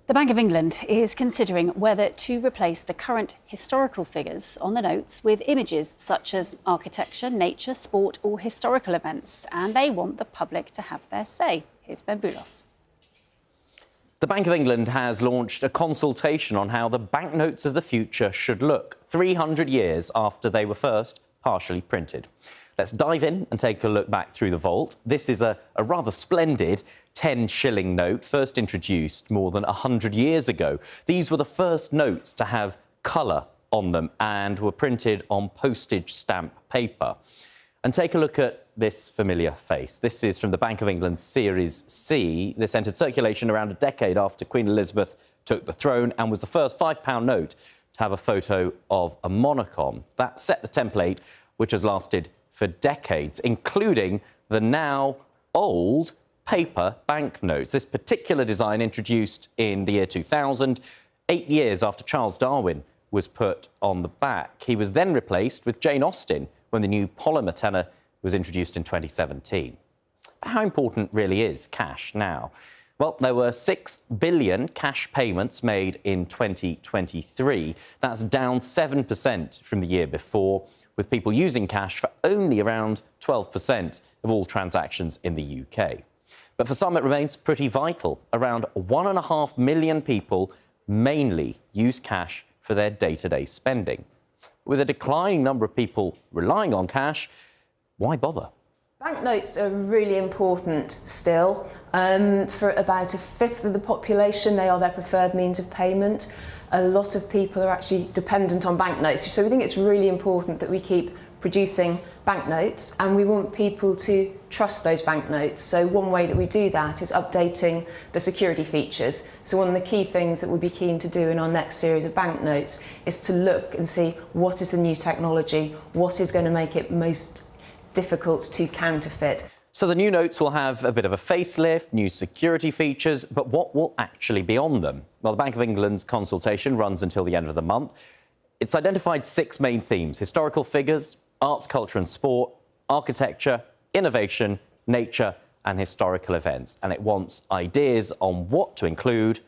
The Bank of England is considering whether to replace the current historical figures on the notes with images such as architecture, nature, sport or historical events. And they want the public to have their say. Here's Ben Boulos. The Bank of England has launched a consultation on how the banknotes of the future should look 300 years after they were first partially printed. Let's dive in and take a look back through the vault. This is a rather splendid 10-shilling note, first introduced more than 100 years ago. These were the first notes to have colour on them and were printed on postage stamp paper. And take a look at this familiar face. This is from the Bank of England Series C. This entered circulation around a decade after Queen Elizabeth took the throne and was the first £5 note to have a photo of a monarch on. That set the template, which has lasted for decades, including the now old paper banknotes. This particular design introduced in the year 2000, 8 years after Charles Darwin was put on the back. He was then replaced with Jane Austen when the new polymer tenor was introduced in 2017. How important really is cash now? Well, there were 6 billion cash payments made in 2023. That's down 7% from the year before, with people using cash for only around 12% of all transactions in the UK. But for some, it remains pretty vital. Around 1.5 million people mainly use cash for their day-to-day spending. With a declining number of people relying on cash, why bother? Banknotes are really important still. For about a fifth of the population, they are their preferred means of payment. A lot of people are actually dependent on banknotes. So we think it's really important that we keep producing banknotes, and we want people to trust those banknotes. So one way that we do that is updating the security features. So one of the key things that we'll be keen to do in our next series of banknotes is to look and see what is the new technology, what is going to make it most difficult to counterfeit. So the new notes will have a bit of a facelift, new security features, but what will actually be on them? Well, the Bank of England's consultation runs until the end of the month. It's identified 6 main themes: historical figures, arts, culture and sport, architecture, innovation, nature and historical events. And it wants ideas on what to include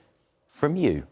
from you.